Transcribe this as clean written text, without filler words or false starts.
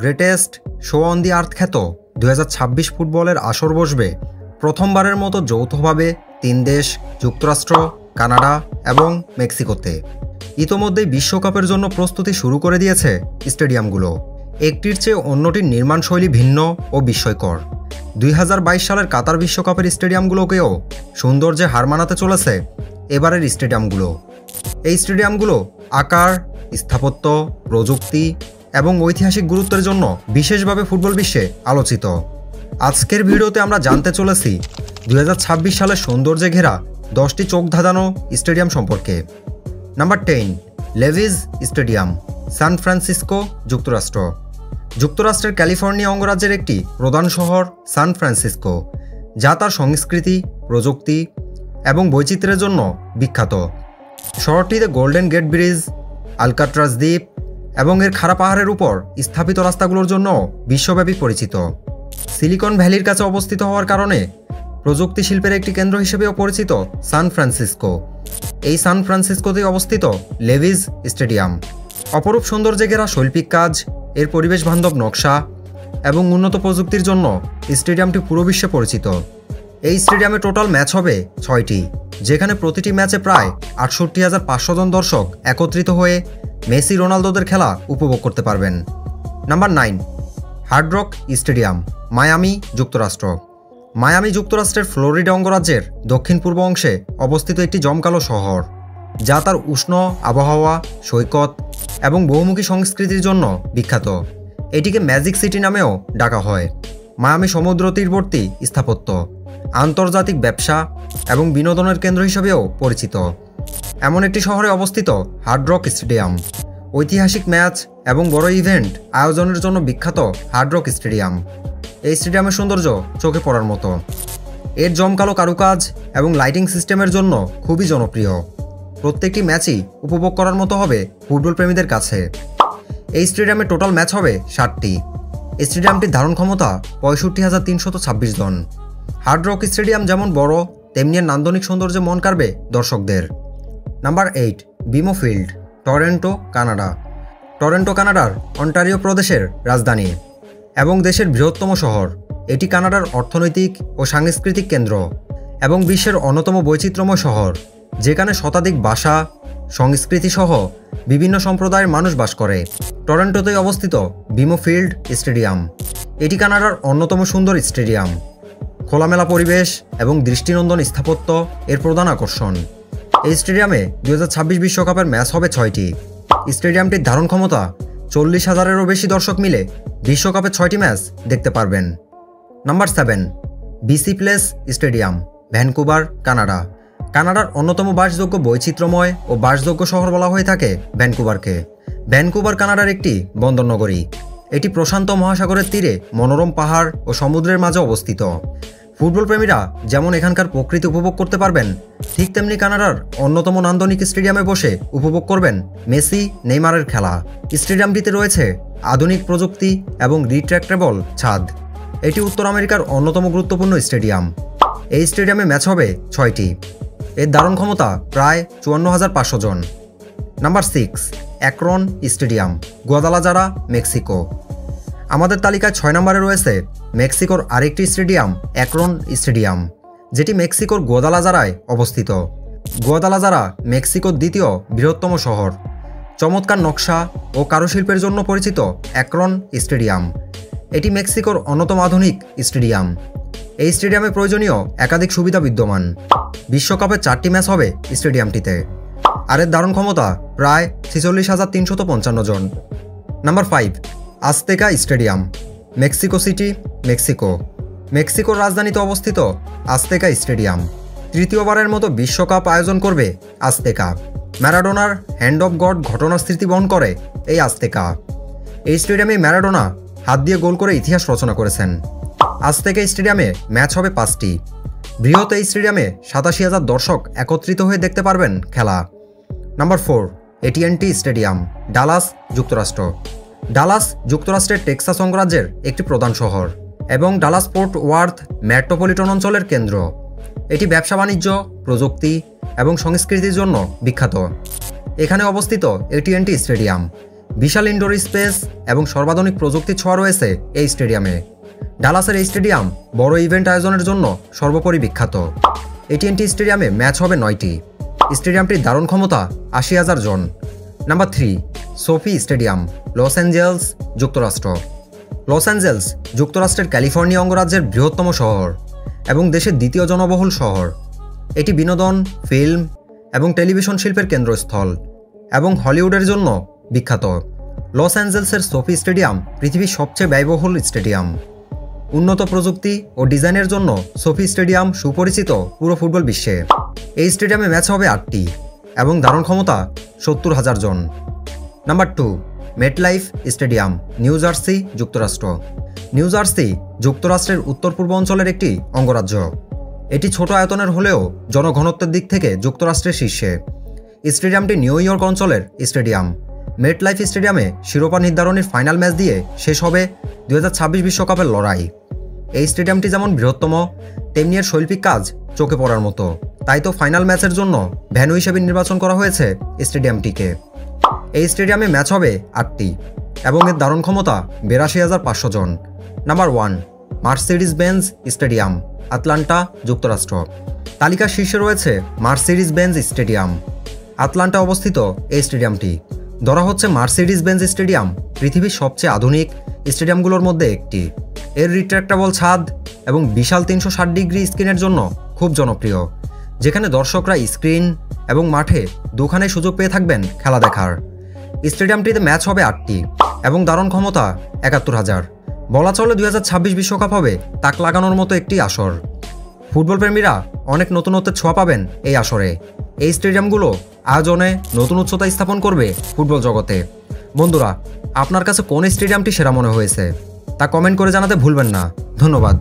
Greatest show on the আর্থ খ্যাত 2026 ফুটবলের আসর বসবে প্রথমবারের মতো যৌথভাবে 3 দেশ যুক্তরাষ্ট্র, কানাডা এবং মেক্সিকোতে। ইতোমধ্যেই বিশ্বকাপের জন্য প্রস্তুতি শুরু করে দিয়েছে স্টেডিয়ামগুলো। একটির চেয়ে অন্যটির নির্মাণশৈলী ভিন্ন ও বিস্ময়কর। 2022 সালের কাতার বিশ্বকাপের স্টেডিয়ামগুলোকেও সৌন্দর্যে হার মানাতে চলেছে এবারের স্টেডিয়ামগুলো। এই স্টেডিয়ামগুলো আকার, স্থাপত্য, প্রযুক্তি এবং ঐতিহাসিক গুরুত্বের জন্য বিশেষভাবে ফুটবল বিশ্বে আলোচিত। আজকের ভিডিওতে আমরা জানতে চলেছি 2026 সালের সৌন্দর্যে ঘেরা 10টি চোখ ধাঁধানো স্টেডিয়াম সম্পর্কে। নাম্বার 10, লেভিস স্টেডিয়াম, সান ফ্রান্সিসকো, যুক্তরাষ্ট্র। যুক্তরাষ্ট্রের ক্যালিফোর্নিয়া অঙ্গরাজ্যের একটি প্রধান শহর সান ফ্রান্সিসকো, যা তার সংস্কৃতি, প্রযুক্তি এবং বৈচিত্র্যের জন্য বিখ্যাত। শহরটিতে গোল্ডেন গেট ব্রিজ, আলকাট্রাজ দ্বীপ এবং এর খাড়া পাহাড়ের উপর স্থাপিত রাস্তাগুলোর জন্য বিশ্বব্যাপী পরিচিত। সিলিকন ভ্যালির কাছে অবস্থিত হওয়ার কারণে প্রযুক্তি শিল্পের একটি কেন্দ্র হিসেবেও পরিচিত সান ফ্রান্সিসকো। এই সান ফ্রান্সিসকোতেই অবস্থিত লেভিস স্টেডিয়াম। অপরূপ সৌন্দর্যে ঘেরা শৈল্পিক কাজ, এর পরিবেশ বান্ধব নকশা এবং উন্নত প্রযুক্তির জন্য স্টেডিয়ামটি পুরো বিশ্বে পরিচিত। এই স্টেডিয়ামে টোটাল ম্যাচ হবে 6টি, যেখানে প্রতিটি ম্যাচে প্রায় 68,500 জন দর্শক একত্রিত হয়ে মেসি, রোনালদোদের খেলা উপভোগ করতে পারবেন। Number 9, hard rock stadium, Miami, যুক্তরাষ্ট্র। মায়ামি যুক্তরাষ্ট্রের ফ্লোরিডা অঙ্গরাজ্যের দক্ষিণ পূর্ব অংশে অবস্থিত একটি জমকালো শহর, যা তার উষ্ণ আবহাওয়া, সৈকত এবং বহুমুখী সংস্কৃতির জন্য বিখ্যাত। এটিকে ম্যাজিক সিটি নামেও ডাকা হয়। মায়ামি সমুদ্র তীরবর্তী স্থাপত্য, আন্তর্জাতিক ব্যবসা এবং বিনোদনের কেন্দ্র হিসেবেও পরিচিত। এমন একটি শহরে অবস্থিত হার্ড রক স্টেডিয়াম ঐতিহাসিক ম্যাচ এবং বড় ইভেন্ট আয়োজনের জন্য বিখ্যাত। হার্ড রক স্টেডিয়াম, এই স্টেডিয়ামের সৌন্দর্য চোখে পড়ার মতো। এর জমকালো কারুকাজ এবং লাইটিং সিস্টেমের জন্য খুবই জনপ্রিয়। প্রত্যেকটি ম্যাচই উপভোগ করার মতো হবে ফুটবল প্রেমীদের কাছে। এই স্টেডিয়ামে টোটাল ম্যাচ হবে 60টি। স্টেডিয়ামটির ধারণ ক্ষমতা 65,326 জন। হার্ড রক স্টেডিয়াম যেমন বড়, তেমনি নান্দনিক সৌন্দর্যে মন কাড়বে দর্শকদের। Number 8, BMO field, Toronto, Canada. Toronto কানাডার অন্টারিও প্রদেশের রাজধানী এবং দেশের বৃহত্তম শহর। এটি কানাডার অর্থনৈতিক ও সাংস্কৃতিক কেন্দ্র এবং বিশ্বের অন্যতম বৈচিত্র্যময় শহর, যেখানে শতাধিক ভাষা, সংস্কৃতি সহ বিভিন্ন সম্প্রদায়ের মানুষ বাস করে। টরন্টোতেই অবস্থিত বিমো ফিল্ড স্টেডিয়াম। এটি কানাডার অন্যতম সুন্দর স্টেডিয়াম। খোলামেলা পরিবেশ এবং দৃষ্টিনন্দন স্থাপত্য এর প্রধান আকর্ষণ। এই স্টেডিয়ামে 2026 বিশ্বকাপের ম্যাচ হবে 6টি। স্টেডিয়ামটির ধারণ ক্ষমতা 40,000-এরও বেশি দর্শক মিলে বিশ্বকাপের 6টি ম্যাচ দেখতে পারবেন। Number 7, BC Place Stadium, Vancouver, Canada. কানাডার অন্যতম বাসযোগ্য, বৈচিত্র্যময় ও বাসযোগ্য শহর বলা হয়ে থাকে ভ্যানকুভারকে। ভ্যানকুভার কানাডার একটি বন্দরনগরী। এটি প্রশান্ত মহাসাগরের তীরে মনোরম পাহাড় ও সমুদ্রের মাঝে অবস্থিত। ফুটবল প্রেমীরা যেমন এখানকার প্রকৃতি উপভোগ করতে পারবেন, ঠিক তেমনি কানাডার অন্যতম নান্দনিক স্টেডিয়ামে বসে উপভোগ করবেন মেসি, নেইমারের খেলা। স্টেডিয়ামটিতে রয়েছে আধুনিক প্রযুক্তি এবং রিট্র্যাক্টেবল ছাদ। এটি উত্তর আমেরিকার অন্যতম গুরুত্বপূর্ণ স্টেডিয়াম। এই স্টেডিয়ামে ম্যাচ হবে 6টি। এর ধারণ ক্ষমতা প্রায় 54,500 জন। Number 6, Akron stadium, Guadalajara, Mexico. আমাদের তালিকায় 6 নম্বরে রয়েছে মেক্সিকোর আরেকটি স্টেডিয়াম, অ্যাক্রন স্টেডিয়াম, যেটি মেক্সিকোর গুয়াদালাজারায় অবস্থিত। গুয়াদালাজারা মেক্সিকোর দ্বিতীয় বৃহত্তম শহর। চমৎকার নকশা ও কারুশিল্পের জন্য পরিচিত অ্যাক্রন স্টেডিয়াম। এটি মেক্সিকোর অন্যতম আধুনিক স্টেডিয়াম। এই স্টেডিয়ামে প্রয়োজনীয় একাধিক সুবিধা বিদ্যমান। বিশ্বকাপে 4টি ম্যাচ হবে স্টেডিয়ামটিতে, আর এর ধারণ ক্ষমতা প্রায় 46,355 জন। Number 5, Azteca stadium, Mexico city, Mexico. মেক্সিকোর রাজধানীতে অবস্থিত আজতেকা স্টেডিয়াম তৃতীয়বারের মতো বিশ্বকাপ আয়োজন করবে আজতেকা। ম্যারাডোনার হ্যান্ড অফ গড ঘটনার স্মৃতি বহন করে এই আজতেকা। এই স্টেডিয়ামে ম্যারাডোনা হাত দিয়ে গোল করে ইতিহাস রচনা করেছেন। আজতেকা স্টেডিয়ামে ম্যাচ হবে 5টি। বৃহৎ এই স্টেডিয়ামে 87,000 দর্শক একত্রিত হয়ে দেখতে পারবেন খেলা। নাম্বার 4, এটিএনটি স্টেডিয়াম, ডালাস, যুক্তরাষ্ট্র। ডালাস যুক্তরাষ্ট্রের টেক্সাস অঙ্গরাজ্যের একটি প্রধান শহর এবং ডালাস ফোর্ট ওয়ার্থ মেট্রোপলিটন অঞ্চলের কেন্দ্র। এটি ব্যবসা বাণিজ্য, প্রযুক্তি এবং সংস্কৃতির জন্য বিখ্যাত। এখানে অবস্থিত এটিএনটি স্টেডিয়াম। বিশাল ইনডোর স্পেস এবং সর্বাধুনিক প্রযুক্তির ছোঁয়া রয়েছে এই স্টেডিয়ামে। ডালাসের এই স্টেডিয়াম বড় ইভেন্ট আয়োজনের জন্য সর্বোপরি বিখ্যাত। AT&T স্টেডিয়ামে ম্যাচ হবে 9টি। স্টেডিয়ামটির ধারণ ক্ষমতা 80,000 জন। Number 3, SoFi stadium, Los Angeles, যুক্তরাষ্ট্র। লস অ্যাঞ্জেলস যুক্তরাষ্ট্রের ক্যালিফোর্নিয়া অঙ্গরাজ্যের বৃহত্তম শহর এবং দেশের দ্বিতীয় জনবহুল শহর। এটি বিনোদন, ফিল্ম এবং টেলিভিশন শিল্পের কেন্দ্রস্থল এবং হলিউডের জন্য বিখ্যাত। লস অ্যাঞ্জেলসের সোফি স্টেডিয়াম পৃথিবীর সবচেয়ে ব্যয়বহুল স্টেডিয়াম। উন্নত প্রযুক্তি ও ডিজাইনের জন্য সোফি স্টেডিয়াম সুপরিচিত পুরো ফুটবল বিশ্বে। এই স্টেডিয়ামে ম্যাচ হবে 8টি এবং ধারণ ক্ষমতা 70,000 জন। Number 2, MetLife stadium, New Jersey, যুক্তরাষ্ট্র। নিউ জার্সি যুক্তরাষ্ট্রের উত্তর পূর্ব অঞ্চলের একটি অঙ্গরাজ্য। এটি ছোট আয়তনের হলেও জনঘনত্বের দিক থেকে যুক্তরাষ্ট্রের শীর্ষে। স্টেডিয়ামটি নিউ ইয়র্ক অঞ্চলের স্টেডিয়াম। মেটলাইফ স্টেডিয়ামে শিরোপা নির্ধারণীর ফাইনাল ম্যাচ দিয়ে শেষ হবে 2026 বিশ্বকাপের লড়াই। এই স্টেডিয়ামটি যেমন বৃহত্তম, তেমনি এর শৈল্পিক কাজ চোখে পড়ার মতো। তাই তো ফাইনাল ম্যাচের জন্য ভেন্যু হিসেবে নির্বাচন করা হয়েছে স্টেডিয়ামটিকে। এই স্টেডিয়ামে ম্যাচ হবে 8টি এবং এর ধারণ ক্ষমতা 82,500 জন। Number 1, Mercedes Benz stadium, Atlanta, যুক্তরাষ্ট্র। তালিকার শীর্ষে রয়েছে মার্সিডিজ বেঞ্জ স্টেডিয়াম। আটলান্টা অবস্থিত এই স্টেডিয়ামটি। ধরা হচ্ছে মার্সিডিজ বেঞ্জ স্টেডিয়াম পৃথিবীর সবচেয়ে আধুনিক স্টেডিয়ামগুলোর মধ্যে একটি। এর রিট্রাক্টেবল ছাদ এবং বিশাল 360 ডিগ্রি স্ক্রিনের জন্য খুব জনপ্রিয়, যেখানে দর্শকরা স্ক্রিন এবং মাঠে দুখানে সুযোগ পেয়ে থাকবেন খেলা দেখার। স্টেডিয়ামটিতে ম্যাচ হবে 8টি এবং ধারণ ক্ষমতা 71,000। বলা চলে 2026 বিশ্বকাপ হবে তাক লাগানোর মতো একটি আসর। ফুটবল প্রেমীরা অনেক নতুনত্বের ছোঁয়া পাবেন এই আসরে। এই স্টেডিয়ামগুলো আয়োজনে নতুন উচ্চতা স্থাপন করবে ফুটবল জগতে। বন্ধুরা, আপনার কাছে কোন স্টেডিয়ামটি সেরা মনে হয়েছে তা কমেন্ট করে জানাতে ভুলবেন না। ধন্যবাদ।